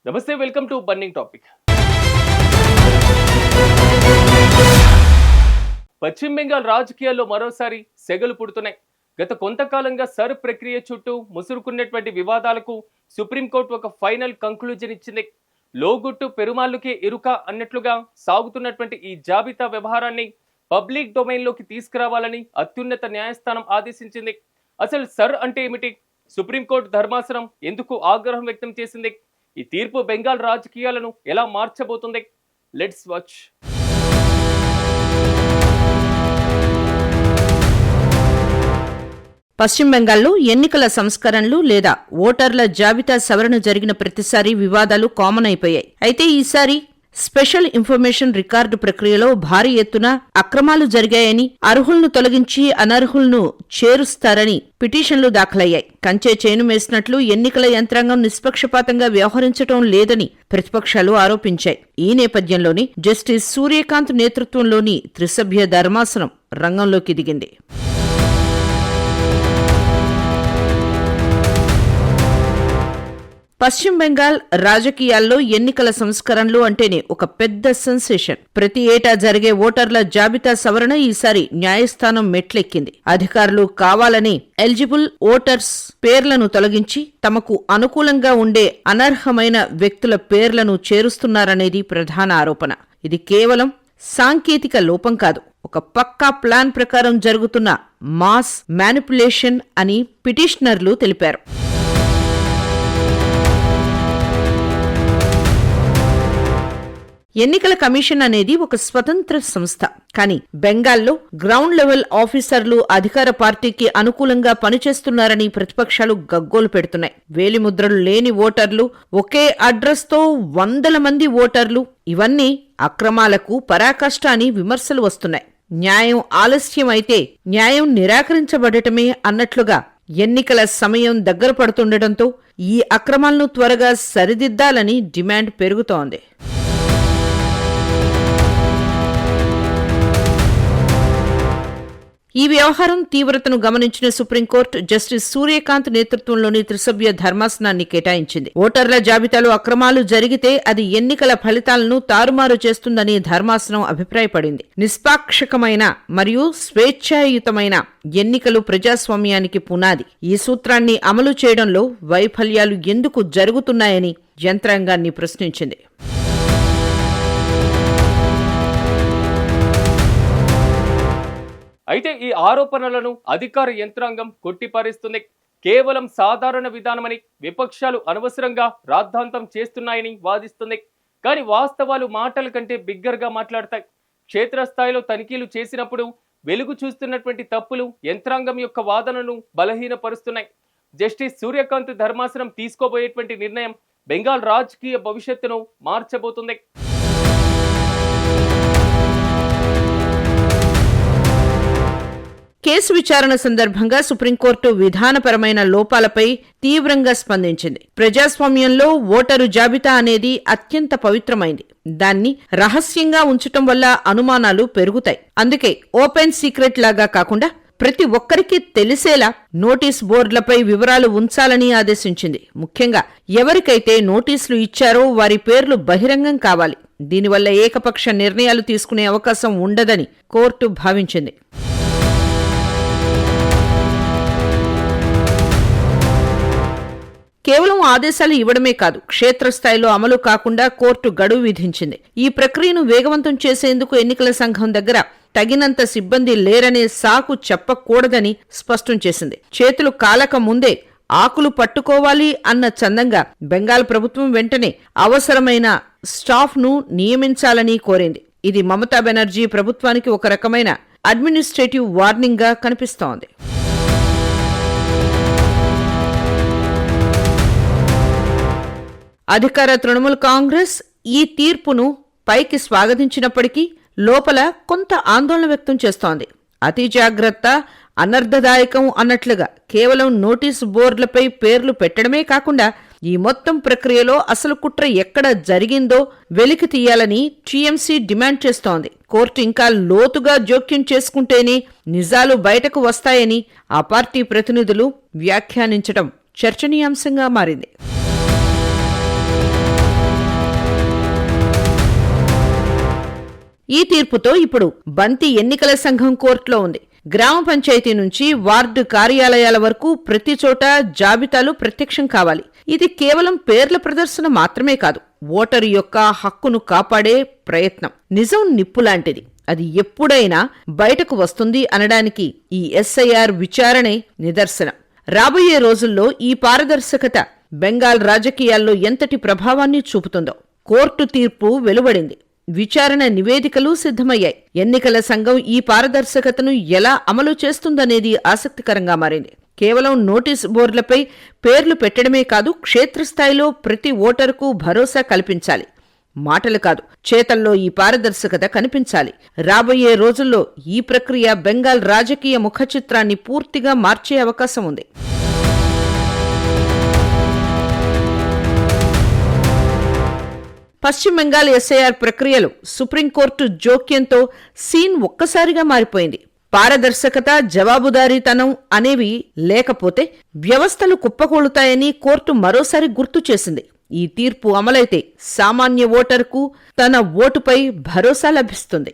నమస్తే, welcome to burning topic. పశ్చిమ బెంగాల్ రాజకీయాల్లో మరోసారి సెగలు పుడుతున్నాయి. గత కొంతకాలంగా సర్ ప్రక్రియ చుట్టూ ముసురుకున్నటువంటి వివాదాలకు సుప్రీంకోర్టు ఒక ఫైనల్ కంక్లూజన్ ఇచ్చింది. లోగుట్టు పెరుమాళ్ళుకే ఇరుక అన్నట్లుగా సాగుతున్నటువంటి ఈ జాబితా వ్యవహారాన్ని పబ్లిక్ డొమైన్లోకి తీసుకురావాలని అత్యున్నత న్యాయస్థానం ఆదేశించింది. అసలు సర్ అంటే ఏమిటి? సుప్రీంకోర్టు ధర్మాసనం ఎందుకు ఆగ్రహం వ్యక్తం చేసింది? ఈ తీర్పు బెంగాల్ రాజకీయాలను ఎలా మార్చబోతుంది? Let's watch. పశ్చిమ బెంగాల్లో ఎన్నికల సంస్కరణలు లేదా ఓటర్ల జాబితా సవరణ జరిగిన ప్రతిసారి వివాదాలు కామన్ అయిపోయాయి. అయితే ఈసారి స్పెషల్ ఇన్ఫర్మేషన్ రికార్డు ప్రక్రియలో భారీ ఎత్తున అక్రమాలు జరిగాయని, అర్హులను తొలగించి అనర్హులను చేరుస్తారని పిటిషన్లు దాఖలయ్యాయి. కంచే చేను మేసినట్లు ఎన్నికల యంత్రాంగం నిష్పక్షపాతంగా వ్యవహరించడం లేదని ప్రతిపక్షాలు ఆరోపించాయి. ఈ నేపథ్యంలోనే జస్టిస్ సూర్యకాంత్ నేతృత్వంలోని త్రిసభ్య ధర్మాసనం రంగంలోకి దిగింది. పశ్చిమ బెంగాల్ రాజకీయాల్లో ఎన్నికల సంస్కరణలు అంటేనే ఒక పెద్ద సెన్సేషన్. ప్రతి ఏటా జరిగే ఓటర్ల జాబితా సవరణ ఈసారి న్యాయస్థానం మెట్లెక్కింది. అధికారులు కావాలని ఎలిజిబుల్ ఓటర్స్ పేర్లను తొలగించి తమకు అనుకూలంగా ఉండే అనర్హమైన వ్యక్తుల పేర్లను చేరుస్తున్నారనేది ప్రధాన ఆరోపణ. ఇది కేవలం సాంకేతిక లోపం కాదు, ఒక పక్కా ప్లాన్ ప్రకారం జరుగుతున్న మాస్ మ్యానిపులేషన్ అని పిటిషనర్లు తెలిపారు. ఎన్నికల కమిషన్ అనేది ఒక స్వతంత్ర సంస్థ. కానీ బెంగాల్లో గ్రౌండ్ లెవెల్ ఆఫీసర్లు అధికార పార్టీకి అనుకూలంగా పనిచేస్తున్నారని ప్రతిపక్షాలు గగ్గోలు పెడుతున్నాయి. వేలిముద్రలు లేని ఓటర్లు, ఒకే అడ్రస్ తో వందల మంది ఓటర్లు, ఇవన్నీ అక్రమాలకు పరాకాష్ట అని విమర్శలు వస్తున్నాయి. న్యాయం ఆలస్యం అయితే న్యాయం నిరాకరించబడటమే అన్నట్లుగా ఎన్నికల సమయం దగ్గర పడుతుండటంతో ఈ అక్రమాలను త్వరగా సరిదిద్దాలని డిమాండ్ పెరుగుతోంది. ఈ వ్యవహారం తీవ్రతను గమనించిన సుప్రీంకోర్టు జస్టిస్ సూర్యకాంత్ నేతృత్వంలోని త్రిసభ్య ధర్మాసనాన్ని కేటాయించింది. ఓటర్ల జాబితాలో అక్రమాలు జరిగితే అది ఎన్నికల ఫలితాలను తారుమారు చేస్తుందని ధర్మాసనం అభిప్రాయపడింది. నిష్పాక్షికమైన మరియు స్వేచ్ఛాయుతమైన ఎన్నికలు ప్రజాస్వామ్యానికి పునాది. ఈ సూత్రాన్ని అమలు చేయడంలో వైఫల్యాలు ఎందుకు జరుగుతున్నాయని యంత్రాంగాన్ని ప్రశ్నించింది. అయితే ఈ ఆరోపణలను అధికార యంత్రాంగం కొట్టిపారేస్తుంది. కేవలం సాధారణ విధానమని, విపక్షాలు అనవసరంగా రాద్ధాంతం చేస్తున్నాయని వాదిస్తుంది. కానీ వాస్తవాలు మాటల కంటే బిగ్గరగా మాట్లాడతాయి. క్షేత్రస్థాయిలో తనిఖీలు చేసినప్పుడు వెలుగు చూస్తున్నటువంటి తప్పులు యంత్రాంగం యొక్క వాదనను బలహీనపరుస్తున్నాయి. జస్టిస్ సూర్యకాంత్ ధర్మాసనం తీసుకోబోయేటువంటి నిర్ణయం బెంగాల్ రాజకీయ భవిష్యత్తును మార్చబోతుంది. కేసు విచారణ సందర్భంగా సుప్రీంకోర్టు విధానపరమైన లోపాలపై తీవ్రంగా స్పందించింది. ప్రజాస్వామ్యంలో ఓటరు జాబితా అనేది అత్యంత పవిత్రమైంది. దాన్ని రహస్యంగా ఉంచటం వల్ల అనుమానాలు పెరుగుతాయి. అందుకే ఓపెన్ సీక్రెట్ లాగా కాకుండా ప్రతి ఒక్కరికి తెలిసేలా నోటీస్ బోర్డులపై వివరాలు ఉంచాలని ఆదేశించింది. ముఖ్యంగా ఎవరికైతే నోటీసులు ఇచ్చారో వారి పేర్లు బహిరంగం కావాలి. దీనివల్ల ఏకపక్ష నిర్ణయాలు తీసుకునే అవకాశం ఉండదని కోర్టు భావించింది. కేవలం ఆదేశాలు ఇవ్వడమే కాదు, క్షేత్రస్థాయిలో అమలు కాకుండా కోర్టు గడువు విధించింది. ఈ ప్రక్రియను వేగవంతం చేసేందుకు ఎన్నికల సంఘం దగ్గర తగినంత సిబ్బంది లేరనే సాకు చెప్పకూడదని స్పష్టం చేసింది. చేతులు కాలక ముందే ఆకులు పట్టుకోవాలి అన్న చందంగా బెంగాల్ ప్రభుత్వం వెంటనే అవసరమైన స్టాఫ్ ను నియమించాలని కోరింది. ఇది మమతా బెనర్జీ ప్రభుత్వానికి ఒక రకమైన అడ్మినిస్ట్రేటివ్ వార్నింగ్ గా కనిపిస్తోంది. అధికార తృణమూల్ కాంగ్రెస్ ఈ తీర్పును పైకి స్వాగతించినప్పటికీ లోపల కొంత ఆందోళన వ్యక్తం చేస్తోంది. అతి జాగ్రత్త, అనర్థదాయకం అన్నట్లుగా కేవలం నోటీసు బోర్డులపై పేర్లు పెట్టడమే కాకుండా ఈ మొత్తం ప్రక్రియలో అసలు కుట్ర ఎక్కడ జరిగిందో వెలికి తీయాలని టీఎంసీ డిమాండ్ చేస్తోంది. కోర్టు ఇంకా లోతుగా జోక్యం చేసుకుంటేనే నిజాలు బయటకు వస్తాయని ఆ పార్టీ ప్రతినిధులు వ్యాఖ్యానించడం చర్చనీయాంశంగా మారింది. ఈ తీర్పుతో ఇప్పుడు బంతి ఎన్నికల సంఘం కోర్టులో ఉంది. గ్రామ పంచాయతీ నుంచి వార్డు కార్యాలయాల వరకు ప్రతి చోట జాబితాలు ప్రత్యక్షం కావాలి. ఇది కేవలం పేర్ల ప్రదర్శన మాత్రమే కాదు, ఓటరు యొక్క హక్కును కాపాడే ప్రయత్నం. నిజం నిప్పులాంటిది, అది ఎప్పుడైనా బయటకు వస్తుంది అనడానికి ఈ ఎస్ఐఆర్ విచారణే నిదర్శనం. రాబోయే రోజుల్లో ఈ పారదర్శకత బెంగాల్ రాజకీయాల్లో ఎంతటి ప్రభావాన్ని చూపుతుందో. కోర్టు తీర్పు వెలువడింది, విచారణ నివేదికలు సిద్ధమయ్యాయి. ఎన్నికల సంఘం ఈ పారదర్శకతను ఎలా అమలు చేస్తుందనేది ఆసక్తికరంగా మారింది. కేవలం నోటీస్ బోర్డులపై పేర్లు పెట్టడమే కాదు, క్షేత్రస్థాయిలో ప్రతి ఓటరుకు భరోసా కల్పించాలి. మాటలు కాదు, చేతల్లో ఈ పారదర్శకత కనిపించాలి. రాబోయే రోజుల్లో ఈ ప్రక్రియ బెంగాల్ రాజకీయ ముఖచిత్రాన్ని పూర్తిగా మార్చే అవకాశం ఉంది. పశ్చిమ బెంగాల్ ఎస్ఐఆర్ ప్రక్రియలో సుప్రీంకోర్టు జోక్యంతో సీన్ ఒక్కసారిగా మారిపోయింది. పారదర్శకత, జవాబుదారీతనం అనేవి లేకపోతే వ్యవస్థలు కుప్పకూలుతాయని కోర్టు మరోసారి గుర్తు చేసింది. ఈ తీర్పు అమలైతే సామాన్య ఓటరుకు తన ఓటుపై భరోసా లభిస్తుంది.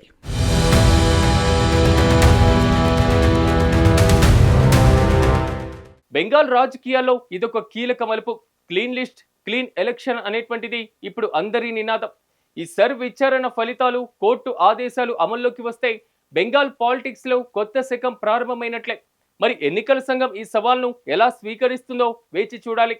బెంగాల్ రాజకీయాల్లో ఇదొక కీలక మలుపు. క్లీన్ లిస్ట్, క్లీన్ ఎలక్షన్ అనేటువంటిది ఇప్పుడు అందరి నినాదం. ఈ సర్ విచారణ ఫలితాలు, కోర్టు ఆదేశాలు అమల్లోకి వస్తే బెంగాల్ పాలిటిక్స్ లో కొత్త శకం ప్రారంభమైనట్లే. మరి ఎన్నికల సంఘం ఈ సవాల్ను ఎలా స్వీకరిస్తుందో వేచి చూడాలి.